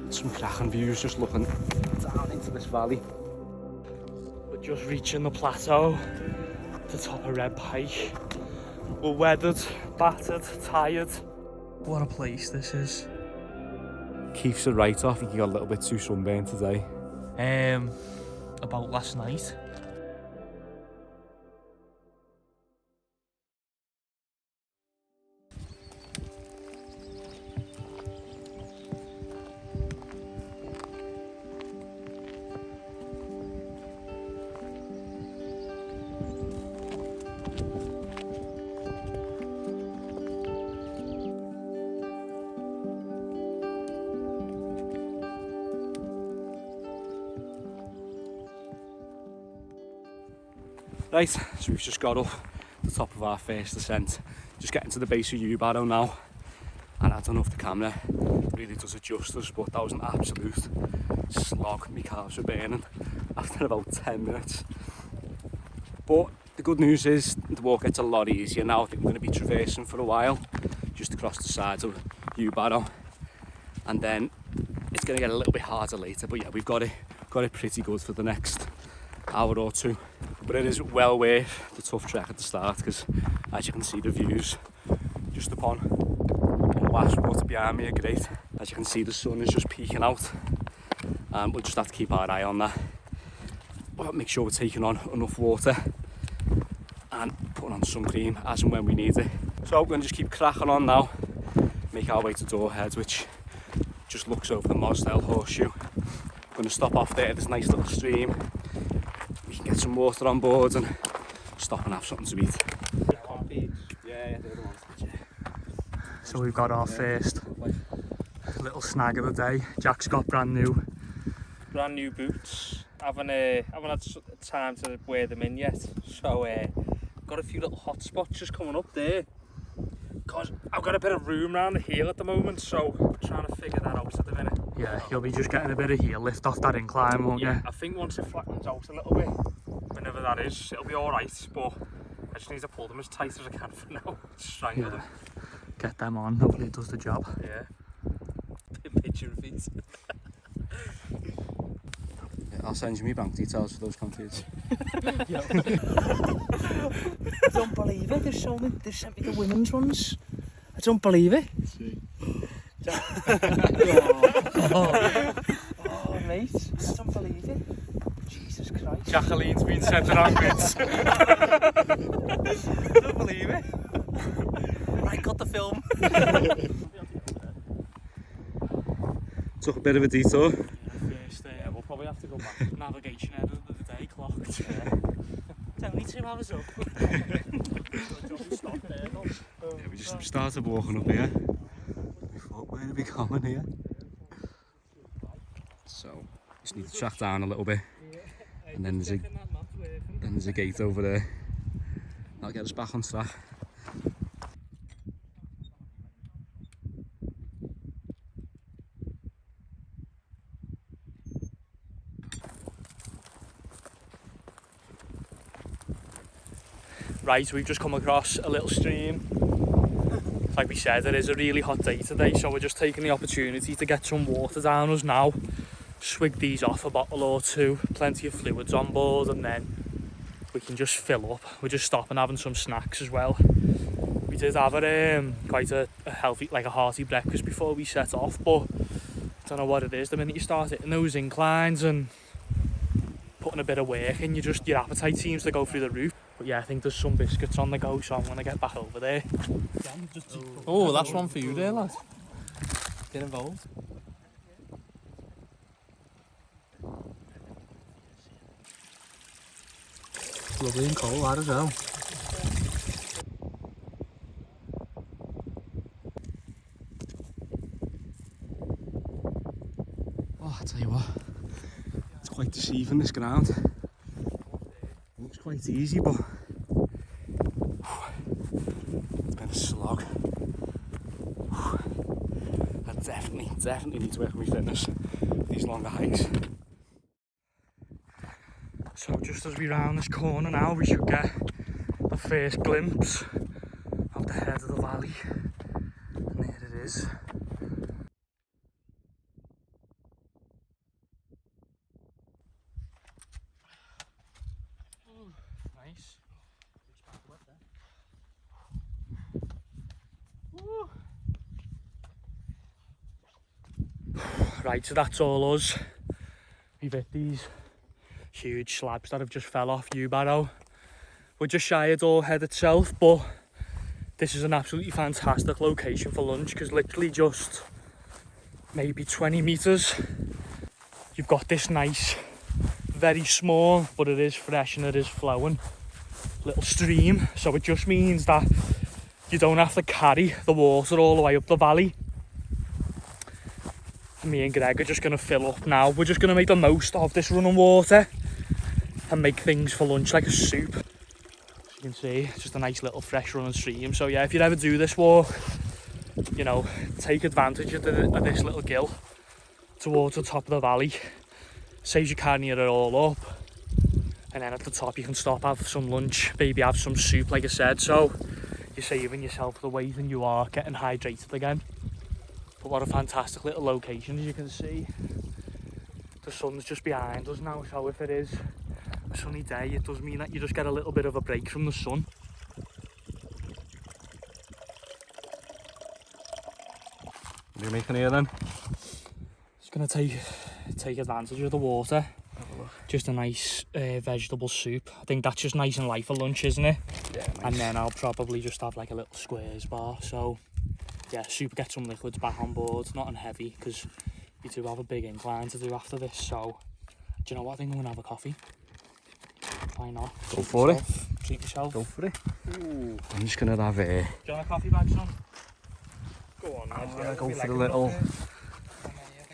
Some cracking views just looking down into this valley. We're just reaching the plateau, the top of Red Pike. We're weathered, battered, tired. What a place this is. Keith's a write-off. I think he got a little bit too sunburned today. About last night. Right, so we've just got up the top of our first ascent, just getting to the base of Yewbarrow now, and I don't know if the camera really does it justice, but that was an absolute slog. My calves were burning after about 10 minutes. But the good news is the walk gets a lot easier now. I think we're going to be traversing for a while, just across the sides of Yewbarrow, and then it's going to get a little bit harder later, but yeah, we've got it pretty good for the next hour or two. But it is well worth the tough trek at the start, because as you can see, the views just upon Wast Water behind me are great. As you can see, the sun is just peeking out. We'll just have to keep our eye on that. But make sure we're taking on enough water and putting on sun cream as and when we need it. So we're going to just keep cracking on now, make our way to Dore Head, which just looks over the Modesale Horseshoe. We're going to stop off there, there's a nice little stream. We can get some water on board and stop and have something to eat. Yeah, they're the ones. So we've got our first little snag of the day. Jack's got brand new boots. Haven't had time to wear them in yet. So got a few little hot spots just coming up there. Because I've got a bit of room around the heel at the moment, so I'm trying to figure that out at the minute. Yeah, you'll be just getting a bit of heel lift off that incline, won't you? Yeah, I think once it flattens out a little bit, whenever that is, it'll be alright, but I just need to pull them as tight as I can for now. Strangle them. Get them on, hopefully it does the job. Yeah. Picture of it. I'll send you my bank details for those confused. I don't believe it, they've sent me the women's ones. I don't believe it. Oh, mate, I don't believe it. Jesus Christ. Jacqueline's been sent the wrong bits. I don't believe it. Right, got the film. Took a bit of a detour. Yeah, we'll probably have to go back. Navigation head of the day clocked. Yeah. It's only 2 hours up. Yeah, we just started walking up here. We thought, where are we going here? So, just need to track down a little bit. And then there's a gate over there. That'll get us back on track. Right, we've just come across a little stream. Like we said, it is a really hot day today, so we're just taking the opportunity to get some water down us now. Swig these off, a bottle or two, plenty of fluids on board, and then we can just fill up. We're just stopping having some snacks as well. We did have quite a healthy, like a hearty breakfast before we set off, but I don't know what it is. The minute you start hitting those inclines and putting a bit of work in, your appetite seems to go through the roof. But yeah, I think there's some biscuits on the go, so I'm going to get back over there. Oh, that's one for you there, lad. Get involved. Lovely and cold, that as well. Oh, I tell you what, it's quite deceiving, this ground. It looks quite easy, but it's been a slog. I definitely need to work on my fitness for these longer hikes. So just as we round this corner now, we should get the first glimpse of the head of the valley. And there it is. nice. Right, so that's all us. We've hit these huge slabs that have just fell off Yewbarrow. We're just shy of Dore Head itself, but this is an absolutely fantastic location for lunch because literally just maybe 20 metres you've got this nice, very small, but it is fresh and it is flowing little stream. So it just means that you don't have to carry the water all the way up the valley. Me and Greg are just going to fill up now. We're just going to make the most of this running water and make things for lunch like a soup. As you can see, it's just a nice little fresh running stream. So yeah, if you ever do this walk, you know, take advantage of this little gill towards the top of the valley. Saves you carrying it all up. And then at the top you can stop, have some lunch, maybe have some soup like I said. So you're saving yourself the weight and you are getting hydrated again. But what a fantastic little location, as you can see. The sun's just behind us now, so if it is a sunny day, it does mean that you just get a little bit of a break from the sun. What are you making here then? Just going to take advantage of the water. Just a nice vegetable soup. I think that's just nice and light for lunch, isn't it? Yeah, nice. And then I'll probably just have like a little squares bar. So yeah, soup, get some liquids back on board, not on heavy, because you do have a big incline to do after this. So, do you know what? I think I'm going to have a coffee. Why not? Go for it. Treat yourself. Go for it. Ooh. I'm just going to have a... Do you want a coffee bag, son? Go on. I'm going to go for the little...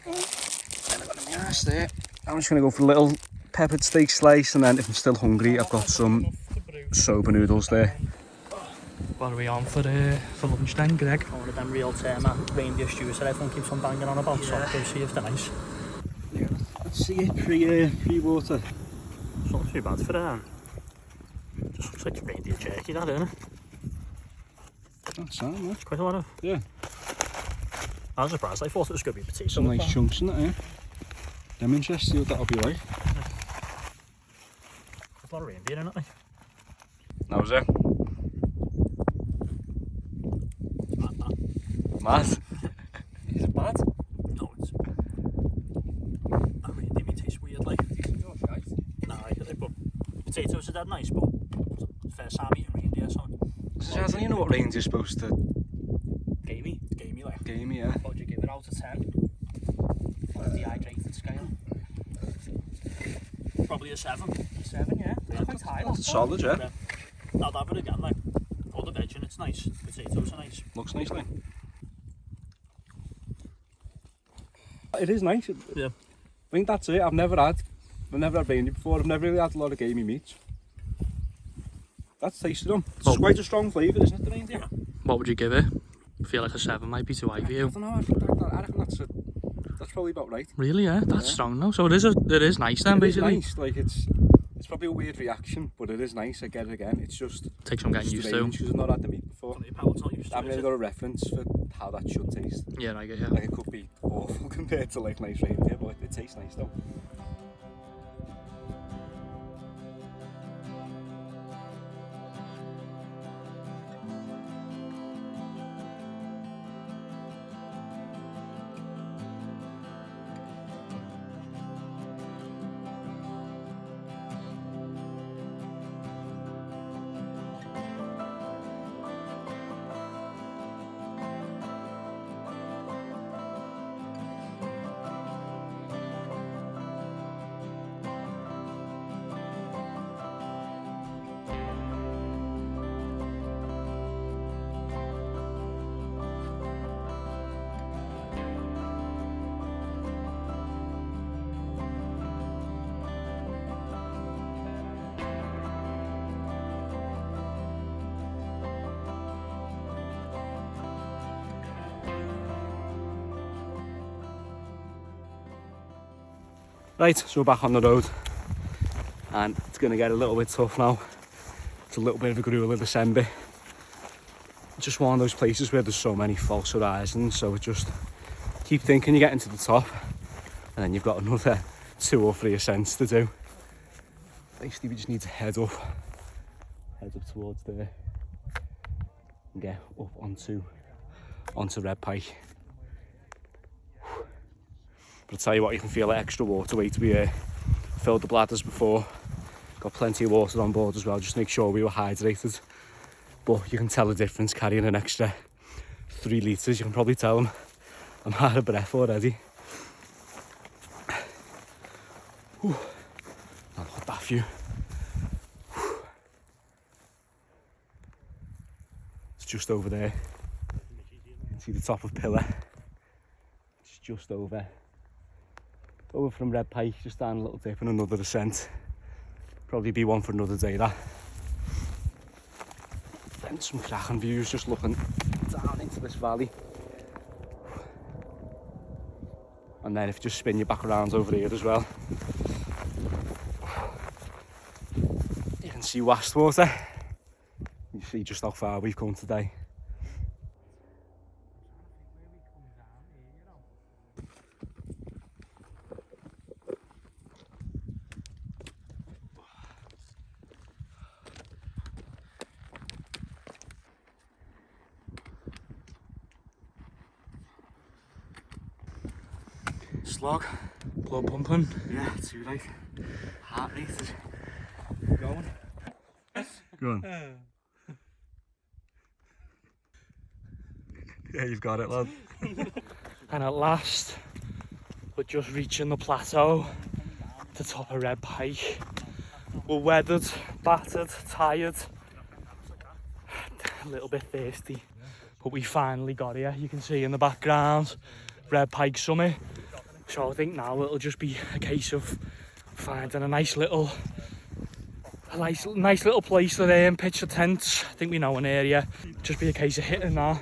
I'm just going to go for a little peppered steak slice, and then if I'm still hungry, I've got some soba noodles there. What are we on for lunch then, Greg? One of them real tame reindeer stews that everyone keeps on banging on about, so go see if they're nice. Yeah, let's see it pre-water. It's not too bad for that. Just looks like reindeer jerky, that, isn't it? That's sound, yeah. Quite a lot of. Yeah. I was surprised, I thought it was going to be potato. Some nice chunks in that, yeah. I'm interested what that'll be like. There's a lot of reindeer in it, like. That was it. Mad? Is it bad? No, it's... That reindeer meat tastes weird, like. Nah, but potatoes are dead nice, but first time eating reindeer, so... Doesn't you know what reindeer's supposed to... Gamey? Gamey, like. Gamey, yeah. What would you give it out of 10? On a dehydrated scale? Probably a 7. A 7, yeah. It's quite high. That's solid, yeah. I'll have it again, like. All the veg in it's nice. Potatoes are nice. Looks nice, like. It is nice. Yeah. I think that's it. I've never had reindeer before. I've never really had a lot of gamey meats. That's tasted them. It's quite a strong flavour, isn't it, the reindeer? What would you give it? I feel like a 7 might be too high for you. I don't know, I reckon that's probably about right. Really, yeah? That's strong though. So it is nice then, basically. It is nice, like it's probably a weird reaction, but it is nice. I get it again. It's just takes some getting used to. Because I've not had the meat before. I haven't really got a reference for how that should taste. Yeah, I get you. Like it could be awful compared to like nice reindeer, but it tastes nice though. Right, so we're back on the road and it's going to get a little bit tough now. It's a little bit of a grueler December. It's just one of those places where there's so many false horizons, so it just keep thinking you're getting to the top and then you've got another 2 or 3 ascents to do. Basically we just need to head up head up towards there and get up onto Red Pike. But I'll tell you what, you can feel that extra water weight. We filled the bladders before, got plenty of water on board as well, just to make sure we were hydrated. But you can tell the difference carrying an extra 3 litres. You can probably tell I'm out of breath already. Whew. I'll look at that view. It's just over there. You can see the top of Pillar. It's just over from Red Pike, just down a little dip and another ascent. Probably be one for another day, that. Then some cracking views just looking down into this valley. And then if you just spin you back around over here as well, you can see Wast Water. You see just how far we've come today. Slog, blood pumping. Yeah, too late. Heart rate is going. Go on. Yeah, you've got it, lad. And at last, we're just reaching the plateau, the top of Red Pike. We're weathered, battered, tired, a little bit thirsty, but we finally got here. You can see in the background, Red Pike Summit. So I think now it'll just be a case of finding a nice little place to pitch the tents. I think we know an area. Just be a case of hitting that,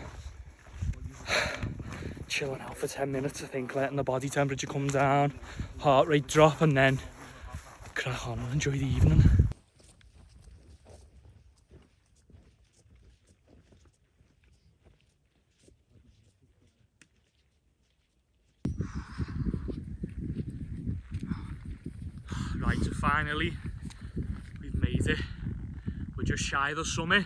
chilling out for 10 minutes. I think letting the body temperature come down, heart rate drop, and then crack on and enjoy the evening. Right, so finally we've made it. We're just shy of the summit.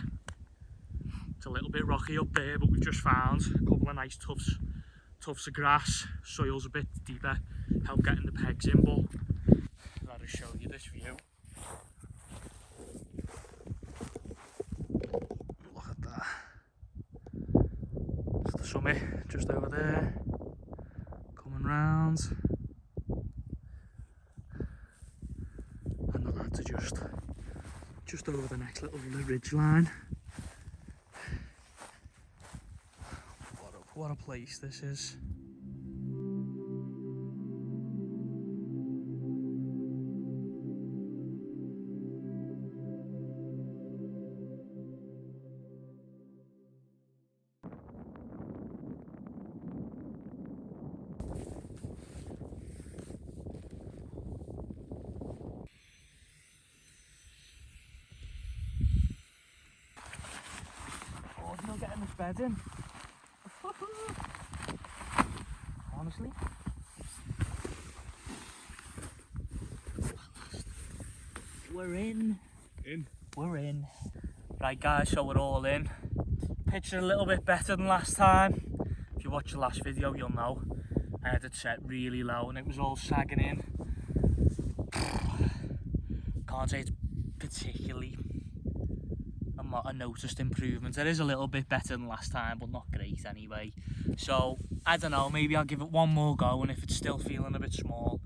It's a little bit rocky up there, but we've just found a couple of nice tufts of grass. Soil's a bit deeper, help getting the pegs in, but I'll just show you this view. Look at that. It's the summit just over there, coming round. And the lads are just over the next little ridge line. What a place this is. Oh, you're not getting this bed in. Honestly. We're in. We're in. Right guys, so we're all in. Pitched a little bit better than last time. If you watch the last video, you'll know. I had it set really low and it was all sagging in. Can't say it's particularly a noticed improvement. It is a little bit better than last time, but not great anyway. So I don't know, maybe I'll give it one more go, and if it's still feeling a bit small,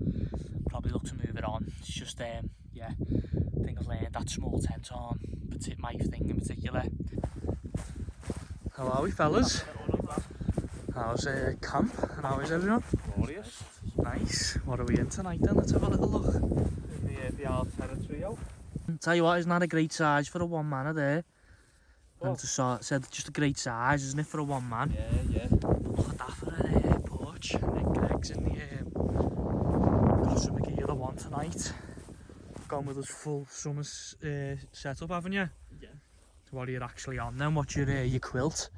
probably look to move it on. It's just yeah, I think I've learned that small tent on my thing in particular. How are we, fellas? How's camp and how is everyone? Glorious. Nice. What are we in tonight then? Let's have a little look. The Altera trio. Tell you what, isn't that a great size for a one-manner there? What? And said just a great size, isn't it, for a one-man? Yeah. Look at that for a porch. And Greg's in the Cross McGee, the one tonight. Gone with his full summer setup, haven't you? Yeah. So what are you actually on then? What's your quilt?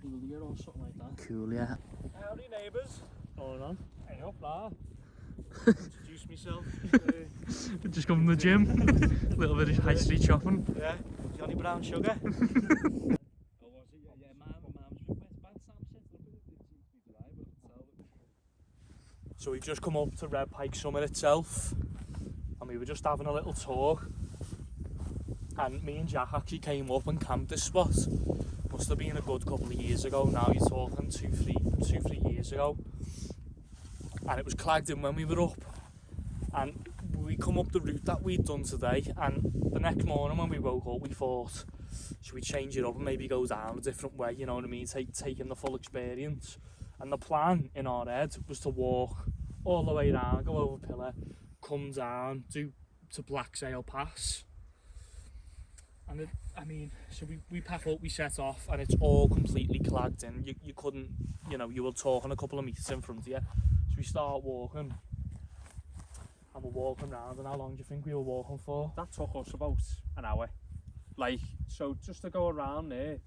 Coolia or something like that. Cool, yeah. Howdy neighbours. Going on. Hey up, Introduce myself. Just come from the gym. A little bit of high street shopping. Yeah, Johnny Brown sugar. So we've just come up to Red Pike Summit itself, and we were just having a little talk. And me and Jack actually came up and camped this spot. Must have been a good couple of years ago. Now you're talking two, three years ago. And it was clagged in when we were up. And we come up the route that we'd done today, and the next morning when we woke up we thought, should we change it up and maybe go down a different way, you know what I mean, taking the full experience. And the plan in our head was to walk all the way around, go over Pillar, come down, do to Blacksail Pass. And it, I mean, so we pack up, we set off, and it's all completely clagged in. You couldn't, you know, you were talking a couple of metres in front of you. So we start walking, and we're walking around, and how long do you think we were walking for? That took us about an hour. Like, so just to go around there,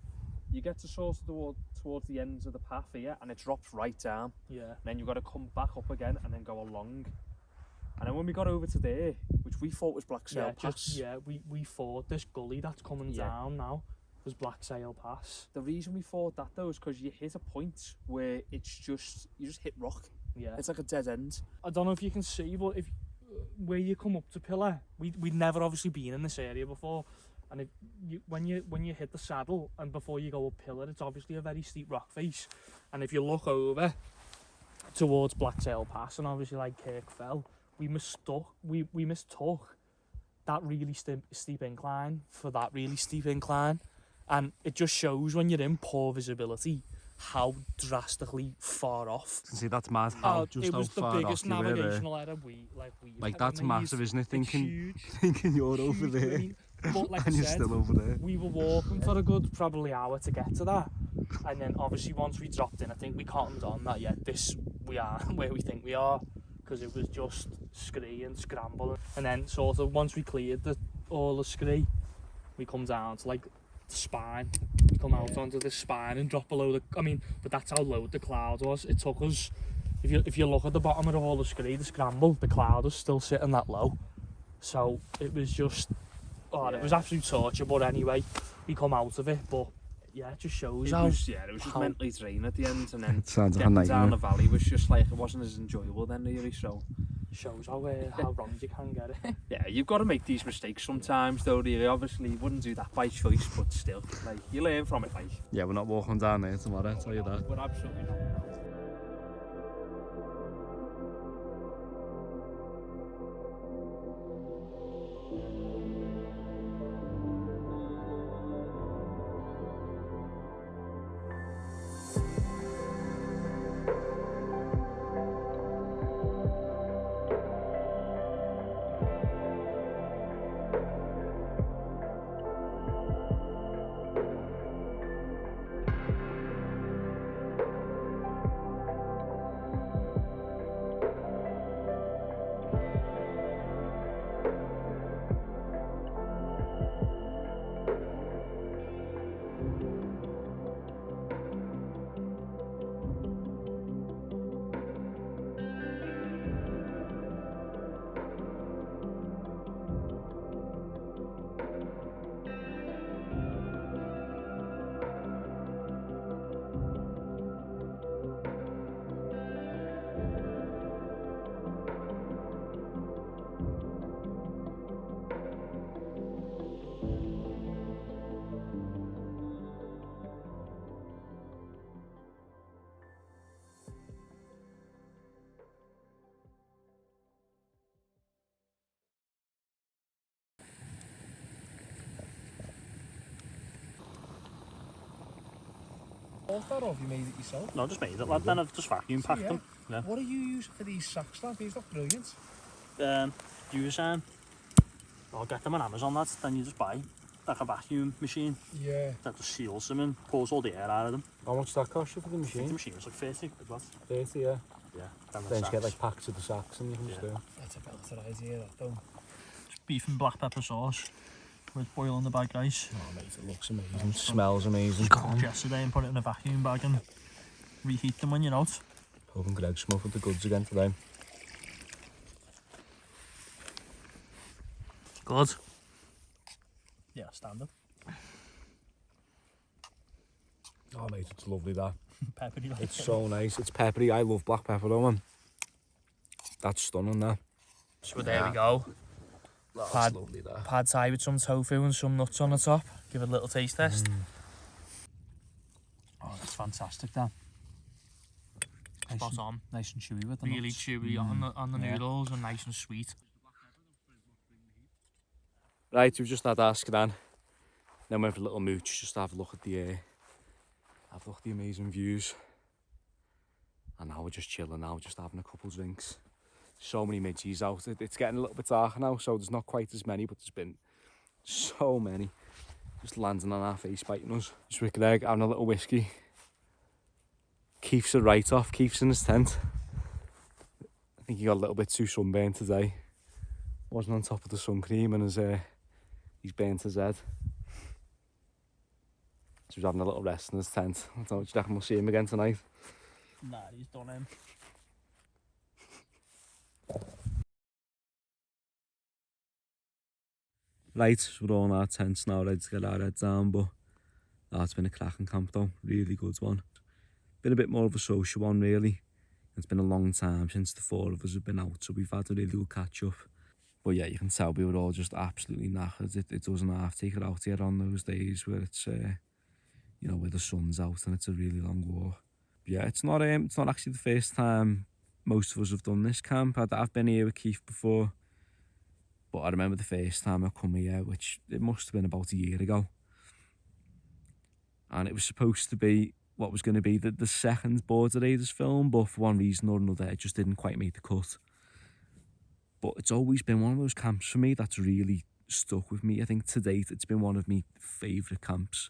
you get to sort of towards the ends of the path here, and it drops right down. Yeah. And then you've got to come back up again and then go along. And then when we got over to there, which we thought was Blacksail Pass. We thought this gully that's coming down now was Blacksail Pass. The reason we thought that though is because you hit a point where it's just, you just hit rock. Yeah. It's like a dead end. I don't know if you can see, but if where you come up to Pillar, we'd never obviously been in this area before. And if when you hit the saddle and before you go up Pillar, it's obviously a very steep rock face. And if you look over towards Blacksail Pass and obviously like Kirkfell, we mistook that really steep incline for that really steep incline. And it just shows when you're in poor visibility how drastically far off. See, that's mad how just it was how the far biggest off you were there. navigational error we Like that's massive, isn't it? Thinking you're over there. But like and I you're said, still over there. we were walking for a good probably hour to get to that, and then obviously once we dropped in, I think we cottoned on that we are where we think we are, because it was just scree and scrambling. And then sort of once we cleared all the scree, we come down to like the spine. We come out onto the spine and drop below the. I mean, but that's how low the cloud was. It took us. If you look at the bottom of all the scree, the scramble, the cloud was still sitting that low. So it was just. It was absolute torture, but anyway, we come out of it, but yeah, it just shows it was just mentally draining at the end, and then it sounds like a getting nightmare. down the valley was just like, it wasn't as enjoyable then really, so. Shows how wrong you can get it. Yeah, you've got to make these mistakes sometimes though, really. Obviously, you wouldn't do that by choice, but still, like, you learn from it, like. Yeah, we're not walking down there tomorrow, I'll tell you that. We're absolutely not. That, or have you made it yourself? No, just made it, lad. Then I've just vacuum packed them. Yeah. What are you using for these sacks, lad? These look brilliant. I'll get them on Amazon, lads. Then you just buy like a vacuum machine Yeah. that just seals them and pulls all the air out of them. How much that cost you for the The machine? machine was like 30 quid, lad. 30, yeah. Yeah. Then you get like packs of the sacks and you can just do it. That's a better idea, that though. Beef and black pepper sauce with boiling the bag rice. Oh mate, it looks amazing. It smells amazing. Yesterday and put it in a vacuum bag and reheat them when you're out. Hoping Greg's smoking the goods again today. good? Yeah, standard. Oh mate, it's lovely that. Peppery. Like It's so nice. It's peppery. I love black pepper though, man. That's stunning, that. So there we go. That's lovely, that. Pad thai with some tofu and some nuts on the top. Give it a little taste test. Oh, that's fantastic, Dan. Spot on. Nice and chewy with the Really nuts. chewy on the noodles and nice and sweet. Right, we've just had our scan. Then we have a little mooch, just to have a look at the amazing views. And now we're just chilling now, just having a couple drinks. So many midgies out. It's getting a little bit darker now, so there's not quite as many, but there's been so many. Just landing on our face, biting us. Just wicked egg, having a little whiskey. Keith's a write-off. Keith's in his tent. I think he got a little bit too sunburned today. Wasn't on top of the sun cream and he's burnt his head. So he's having a little rest in his tent. I don't know, do you reckon we'll see him again tonight? Nah, he's done him. Right, so we're all in our tents now, ready to get our heads down, but it's been a cracking camp though, really good one. Been a bit more of a social one really. It's been a long time since the four of us have been out, so we've had a really good catch up. But yeah, you can tell we were all just absolutely knackered. It doesn't half take it out here on those days where it's, you know, where the sun's out and it's a really long walk. Yeah, it's not actually the first time most of us have done this camp. I've been here with Keith before, but I remember the first time I come here, which it must have been about a year ago. And it was supposed to be what was going to be the second Border Raiders film, but for one reason or another, it just didn't quite make the cut. But it's always been one of those camps for me that's really stuck with me. I think to date, it's been one of my favourite camps.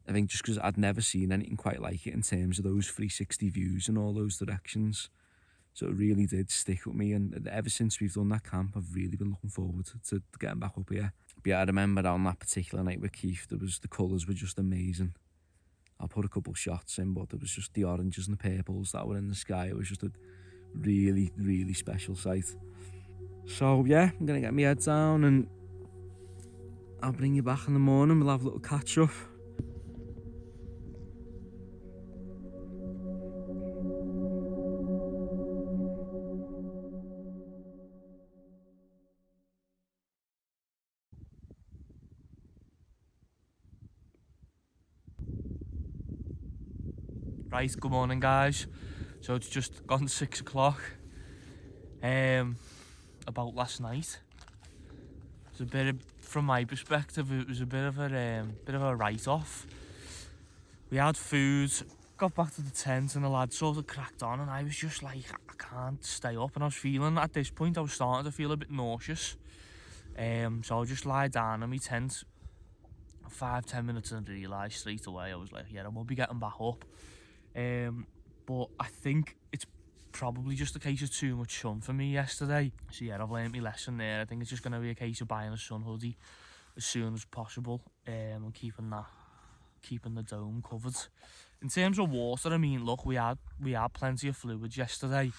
I think just because I'd never seen anything quite like it in terms of those 360 views in all those directions. So it really did stick with me, and ever since we've done that camp, I've really been looking forward to getting back up here. But yeah, I remember on that particular night with Keith, the colours were just amazing. I'll put a couple shots in, but there was just the oranges and the purples that were in the sky. It was just a really, really special sight. So yeah, I'm going to get my head down and I'll bring you back in the morning. We'll have a little catch up. Right, good morning guys. So it's just gone 6 o'clock. About last night. It's a bit of, from my perspective, it was a bit of a write-off. We had food, got back to the tent and the lads sort of cracked on, and I was just like, I can't stay up, and I was feeling, at this point I was starting to feel a bit nauseous. So I just lie down in my tent 5-10 minutes and realised straight away, I was like, yeah, I will be getting back up. But I think it's probably just a case of too much sun for me yesterday. So yeah, I've learned my lesson there. I think it's just going to be a case of buying a sun hoodie as soon as possible, and keeping the dome covered. In terms of water, I mean, look, we had plenty of fluids yesterday.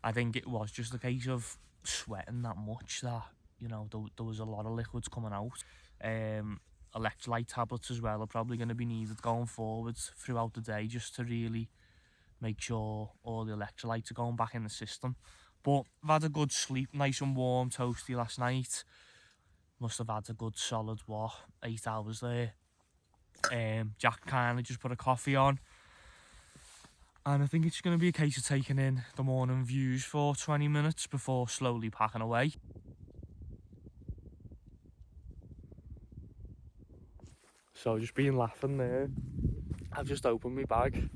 I think it was just a case of sweating that much that, you know, there was a lot of liquids coming out. Electrolyte tablets as well are probably going to be needed going forwards throughout the day, just to really make sure all the electrolytes are going back in the system. But I've had a good sleep, nice and warm, toasty last night. Must have had a good solid 8 hours there. Jack kindly just put a coffee on, and I think it's going to be a case of taking in the morning views for 20 minutes before slowly packing away. So just been laughing there. I've just opened my bag,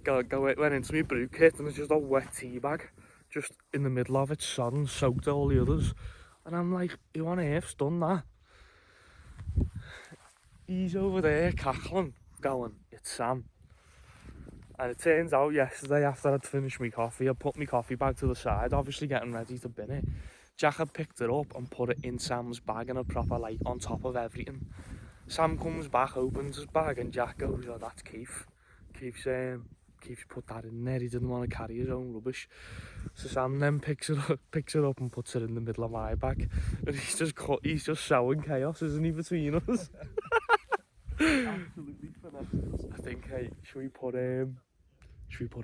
went into my brew kit, and it's just a wet tea bag, just in the middle of it, sodden, soaked all the others. And I'm like, who on earth's done that? He's over there cackling, going, it's Sam. And it turns out yesterday, after I'd finished my coffee, I put my coffee bag to the side, obviously getting ready to bin it. Jack had picked it up and put it in Sam's bag in a proper, like, on top of everything. Sam comes back, opens his bag, and Jack goes, oh, that's Keith. Keith's if you put that in there, he didn't want to carry his own rubbish. So Sam then picks it up and puts it in the middle of my bag. And he's just showing chaos, isn't he, between us? Absolutely finesse. I think, hey, should we put a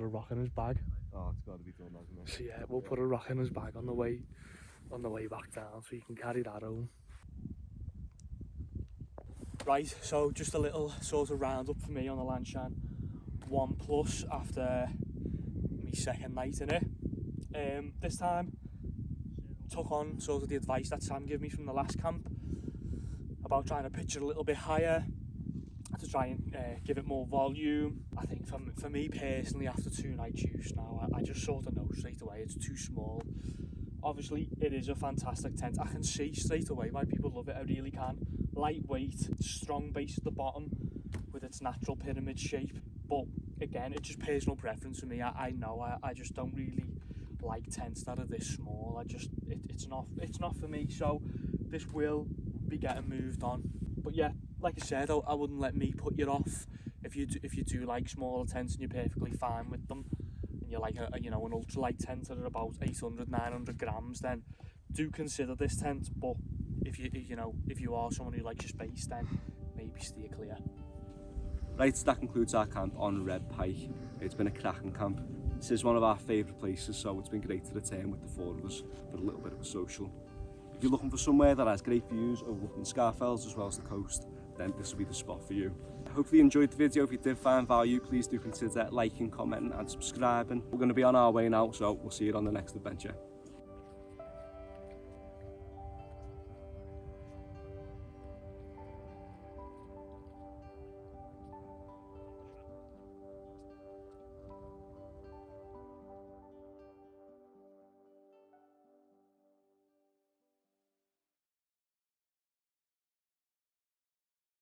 rock in his bag? Oh, it's got to be done, hasn't it? So yeah, we'll put a rock in his bag on the way back down, so he can carry that home. Right, so just a little sort of roundup for me on the Lanshan 1+ after my second night in it. This time, took on sort of the advice that Sam gave me from the last camp about trying to pitch it a little bit higher to try and give it more volume. I think for me personally, after 2 nights use now, I just sort of know straight away it's too small. Obviously, it is a fantastic tent. I can see straight away why people love it, I really can. Lightweight, strong base at the bottom with its natural pyramid shape. But again, it's just personal preference for me. I know I just don't really like tents that are this small. It's not for me. So this will be getting moved on. But yeah, like I said, I wouldn't let me put you off. If you do like smaller tents and you're perfectly fine with them, and you're like an ultralight tent at about 800-900 grams, then do consider this tent. But if you are someone who likes your space, then maybe steer clear. Right, that concludes our camp on Red Pike. It's been a cracking camp. This is one of our favourite places, so it's been great to return with the 4 of us for a little bit of a social. If you're looking for somewhere that has great views overlooking Scarfells as well as the coast, then this will be the spot for you. Hopefully you enjoyed the video. If you did find value, please do consider liking, commenting and subscribing. We're going to be on our way now, so we'll see you on the next adventure.